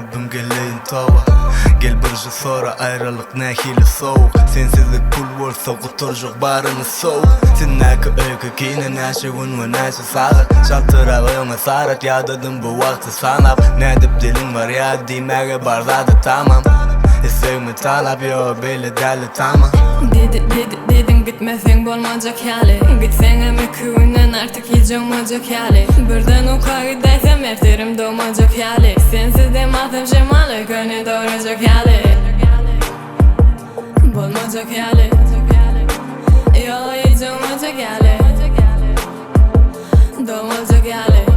kalbim geleyin tava. Gel bir jıl sonra ayrılık nähili soğuk. Sensizlik pul bolsa guturjuk barını soğuk. Sen näki öykü kine näşe gün ve näşe sagat. Şaltırağıma sarat yadadım bu vakti sanap. Nädip dilin var ya dimäge barzadı tamam. Sevme talap yo belli deli tamam. Dedin gitmesen bolmajak hali. Gitsen hem 2 günden artık hiç olmajak hali. Birden uka gidersem erterim doğmajak hali. Sensiz dematım şemalı gönü doğrajak hali. Bolmajak hali. Yo hiç olmajak hali. Doğmajak hali.